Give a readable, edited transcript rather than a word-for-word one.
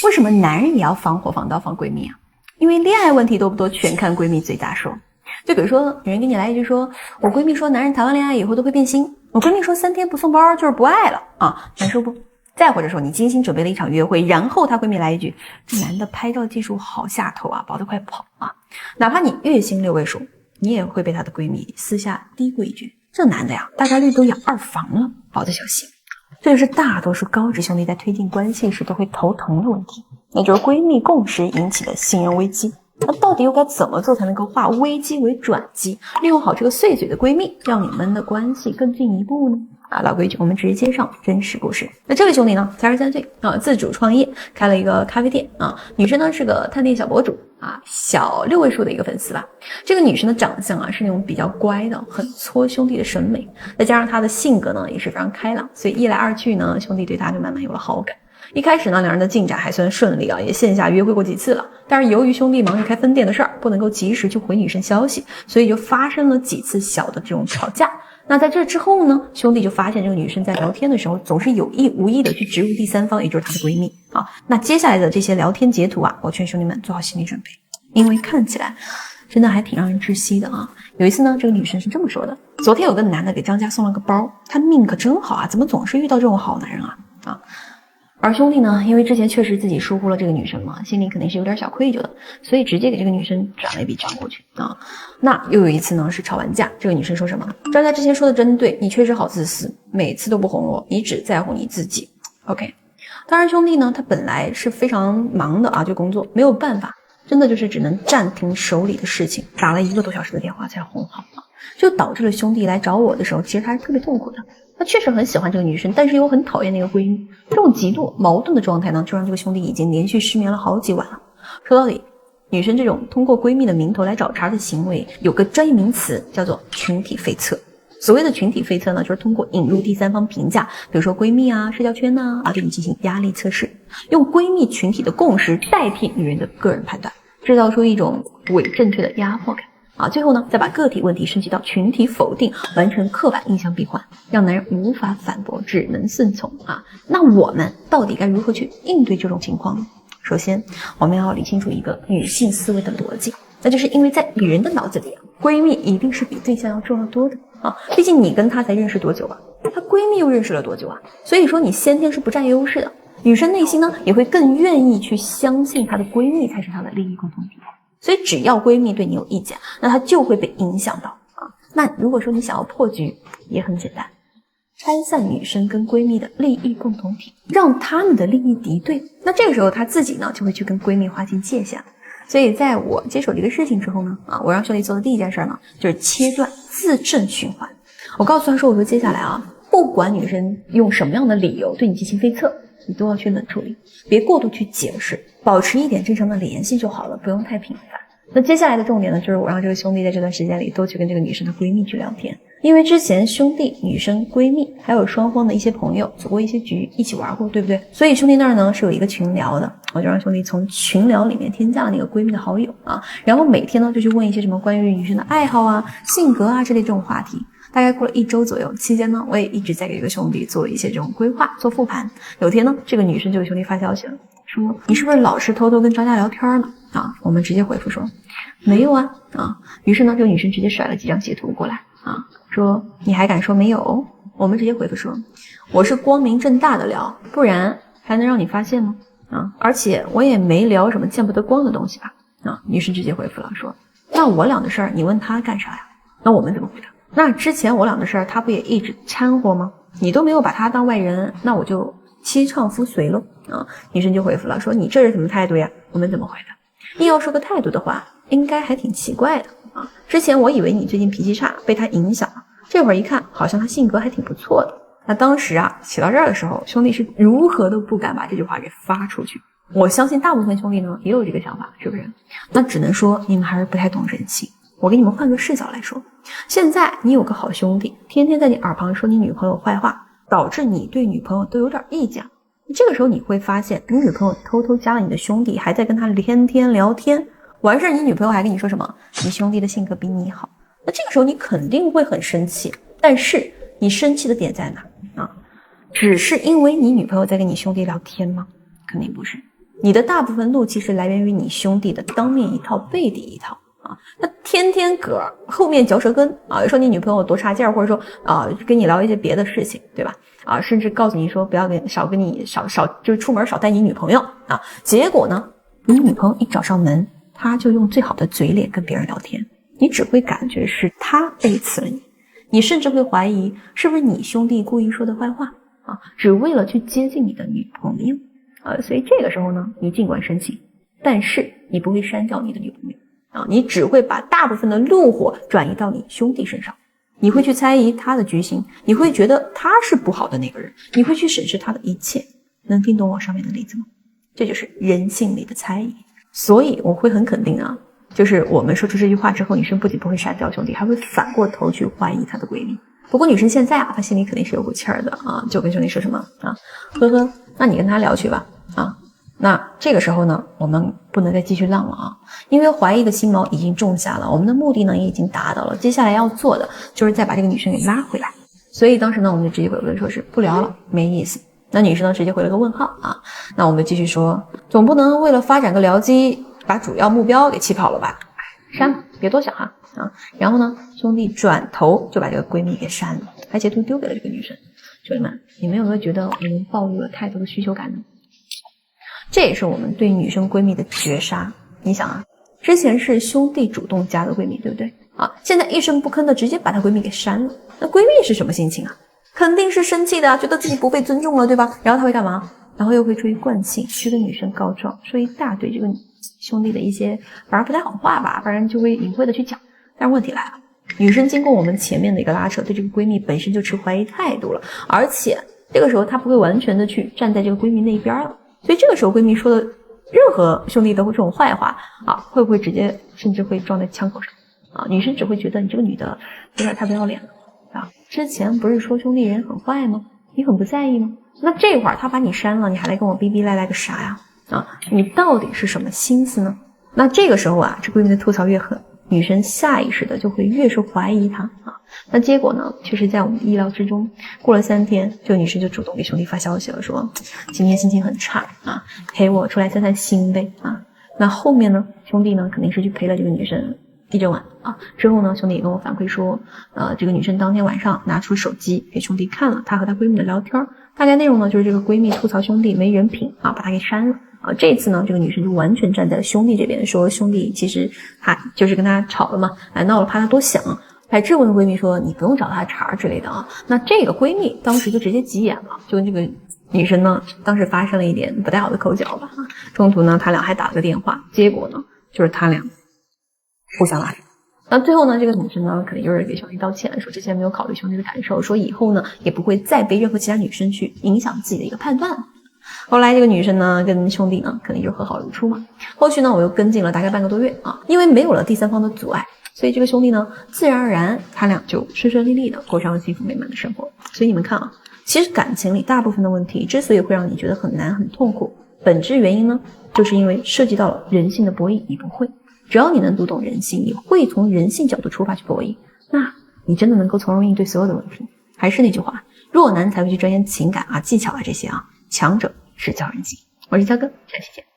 为什么男人也要防火防盗防闺蜜啊？因为恋爱问题多不多全看闺蜜最大说。就比如说女人给你来一句说，我闺蜜说男人谈完恋爱以后都会变心，我闺蜜说3天不送包就是不爱了啊，难受不？再或者说你精心准备了一场约会，然后她闺蜜来一句，这男的拍照技术好下头啊，薄得快跑啊。哪怕你月薪6位数，你也会被她的闺蜜私下嘀咕一句，这男的呀大概率都养2房了，保得小心。这就是大多数高知兄弟在推进关系时都会头疼的问题，那就是闺蜜共识引起的信任危机。那到底又该怎么做才能够化危机为转机，利用好这个碎嘴的闺蜜，让你们的关系更进一步呢？老规矩，我们直接上真实故事。那这位兄弟呢，33岁自主创业，开了一个咖啡店女生呢是个探店小博主小6位数的一个粉丝吧。这个女生的长相是那种比较乖的，很戳兄弟的审美，再加上她的性格呢也是非常开朗，所以一来二去呢，兄弟对她就慢慢有了好感。一开始呢，两人的进展还算顺利也线下约会过几次了。但是由于兄弟忙着开分店的事儿，不能够及时去回女生消息，所以就发生了几次小的这种吵架。那在这之后呢，兄弟就发现这个女生在聊天的时候总是有意无意的去植入第三方，也就是她的闺蜜那接下来的这些聊天截图我劝兄弟们做好心理准备，因为看起来真的还挺让人窒息的有一次呢，这个女生是这么说的：昨天有个男的给张家送了个包，他命可真好怎么总是遇到这种好男人而兄弟呢，因为之前确实自己疏忽了这个女生嘛，心里肯定是有点小愧疚的，所以直接给这个女生转了一笔账过去那又有一次呢，是吵完架，这个女生说什么？张家之前说的真对，你确实好自私，每次都不哄我，你只在乎你自己。OK， 当然兄弟呢，他本来是非常忙的就工作，没有办法，真的就是只能暂停手里的事情，打了1个多小时的电话才哄好就导致了兄弟来找我的时候，其实他是特别痛苦的。他确实很喜欢这个女生，但是又很讨厌那个闺蜜，这种极度矛盾的状态呢，就让这个兄弟已经连续失眠了好几晚了。说到底，女生这种通过闺蜜的名头来找茬的行为，有个专业名词叫做群体费测。所谓的群体费测呢，就是通过引入第三方评价，比如说闺蜜社交圈对你进行压力测试，用闺蜜群体的共识代替女人的个人判断，制造出一种伪正确的压迫感最后呢，再把个体问题升级到群体否定，完成刻板印象闭环，让男人无法反驳，只能顺从那我们到底该如何去应对这种情况呢？首先，我们要理清楚一个女性思维的逻辑，那就是因为在女人的脑子里闺蜜一定是比对象要重要多的毕竟你跟她才认识多久她闺蜜又认识了多久所以说你先天是不占优势的。女生内心呢也会更愿意去相信她的闺蜜才是她的利益共同体。所以只要闺蜜对你有意见，那她就会被影响到那如果说你想要破局，也很简单，拆散女生跟闺蜜的利益共同体，让她们的利益敌对。那这个时候她自己呢就会去跟闺蜜划清界限。所以在我接手这个事情之后呢我让兄弟做的第一件事呢，就是切断自证循环。我告诉他说，我说接下来不管女生用什么样的理由对你进行非测，你都要去冷处理，别过度去解释，保持一点正常的联系就好了，不用太频繁。那接下来的重点呢，就是我让这个兄弟在这段时间里多去跟这个女生的闺蜜去聊天，因为之前兄弟、女生、闺蜜还有双方的一些朋友组过一些局，一起玩过，对不对？所以兄弟那儿呢是有一个群聊的，我就让兄弟从群聊里面添加了那个闺蜜的好友然后每天呢就去问一些什么关于女生的爱好性格之类这种话题。大概过了1周左右，期间呢我也一直在给这个兄弟做一些这种规划，做复盘。有天呢这个女生就给兄弟发消息了，说你是不是老是偷偷跟张家聊天呢我们直接回复说没有于是呢这个女生直接甩了几张截图过来说你还敢说没有？我们直接回复说我是光明正大的聊，不然还能让你发现吗而且我也没聊什么见不得光的东西吧女生直接回复了说那我俩的事儿你问他干啥呀？那我们怎么回答？那之前我俩的事儿他不也一直掺和吗？你都没有把他当外人，那我就妻唱夫随了女生就回复了说你这是什么态度呀？我们怎么回答？硬要说个态度的话，应该还挺奇怪的之前我以为你最近脾气差，被他影响了，这会儿一看好像他性格还挺不错的。那当时写到这儿的时候，兄弟是如何都不敢把这句话给发出去。我相信大部分兄弟呢也有这个想法，是不是？那只能说你们还是不太懂人性。我给你们换个视角来说，现在你有个好兄弟，天天在你耳旁说你女朋友坏话，导致你对女朋友都有点意见。这个时候你会发现，你女朋友偷偷加了你的兄弟，还在跟他天天聊天，完事你女朋友还跟你说什么你兄弟的性格比你好。那这个时候你肯定会很生气，但是你生气的点在哪只是因为你女朋友在跟你兄弟聊天吗？肯定不是。你的大部分怒气是来源于你兄弟的当面一套背地一套啊，那天天搁后面嚼舌根啊，说你女朋友多差劲儿，或者说跟你聊一些别的事情，对吧？啊，甚至告诉你说不要少就是出门少带你女朋友啊。结果呢，你女朋友一找上门，他就用最好的嘴脸跟别人聊天，你只会感觉是他背刺了你，你甚至会怀疑是不是你兄弟故意说的坏话啊，只为了去接近你的女朋友。所以这个时候呢，你尽管生气，但是你不会删掉你的女朋友啊，你只会把大部分的怒火转移到你兄弟身上，你会去猜疑他的居心，你会觉得他是不好的那个人，你会去审视他的一切。能听懂我上面的例子吗？这就是人性里的猜疑。所以我会很肯定啊，就是我们说出这句话之后，女生不仅不会删掉兄弟，还会反过头去怀疑她的闺蜜。不过女生现在啊，她心里肯定是有股气儿的啊，就跟兄弟说什么啊，呵呵，那你跟他聊去吧啊。那这个时候呢，我们不能再继续浪了啊，因为怀疑的心锚已经种下了，我们的目的呢也已经达到了，接下来要做的就是再把这个女生给拉回来。所以当时呢，我们就直接回了说是不聊了，没意思。那女生呢直接回了个问号啊。那我们就继续说，总不能为了发展个僚机，把主要目标给气跑了吧？删了，别多想哈啊。然后呢，兄弟转头就把这个闺蜜给删了，还截图丢给了这个女生。兄弟们，你们有没有觉得我们暴露了太多的需求感呢？这也是我们对女生闺蜜的绝杀。你想啊，之前是兄弟主动加的闺蜜，对不对啊？现在一声不吭的直接把她闺蜜给删了，那闺蜜是什么心情啊？肯定是生气的，觉得自己不被尊重了，对吧？然后她会干嘛？然后又会出于惯性去跟女生告状，说一大堆这个兄弟的一些反而不太好话吧，反正就会隐晦的去讲。但是问题来了，女生经过我们前面的一个拉扯，对这个闺蜜本身就持怀疑态度了，而且这个时候她不会完全的去站在这个闺蜜那一边了，所以这个时候闺蜜说的任何兄弟的这种坏话啊，会不会直接甚至会撞在枪口上啊？女生只会觉得你这个女的有点太不要脸了啊！之前不是说兄弟人很坏吗？你很不在意吗？那这会儿他把你删了，你还来跟我逼逼赖赖个啥呀？啊，你到底是什么心思呢？那这个时候啊，这闺蜜的吐槽越狠，女生下意识的就会越是怀疑她啊。那结果呢，确实在我们的意料之中。过了3天，这个女生就主动给兄弟发消息了，说今天心情很差啊，陪我出来散散心呗啊。那后面呢，兄弟呢肯定是去陪了这个女生一整晚啊。之后呢，兄弟也跟我反馈说，这个女生当天晚上拿出手机给兄弟看了她和她闺蜜的聊天，大概内容呢就是这个闺蜜吐槽兄弟没人品啊，把她给删了啊。这次呢，这个女生就完全站在了兄弟这边，说兄弟其实他就是跟她吵了嘛，闹了怕她多想，还质问闺蜜说你不用找她茬之类的啊。那这个闺蜜当时就直接急眼了，就跟这个女生呢当时发生了一点不太好的口角吧。中途呢他俩还打了个电话，结果呢就是他俩互相拉扯。那最后呢，这个女生呢肯定就是给兄弟道歉，说之前没有考虑兄弟的感受，说以后呢也不会再被任何其他女生去影响自己的一个判断了。后来这个女生呢跟兄弟呢肯定就和好如初嘛。后续呢我又跟进了大概半个多月啊，因为没有了第三方的阻碍，所以这个兄弟呢自然而然他俩就顺顺利利的过上了幸福美满的生活。所以你们看啊，其实感情里大部分的问题之所以会让你觉得很难很痛苦，本质原因呢就是因为涉及到了人性的博弈，你不会。只要你能读懂人性，你会从人性角度出发去博弈，那你真的能够从容应对所有的问题。还是那句话，弱男才会去钻研情感啊、技巧啊这些啊，强者是教人性。我是焦哥，下期见。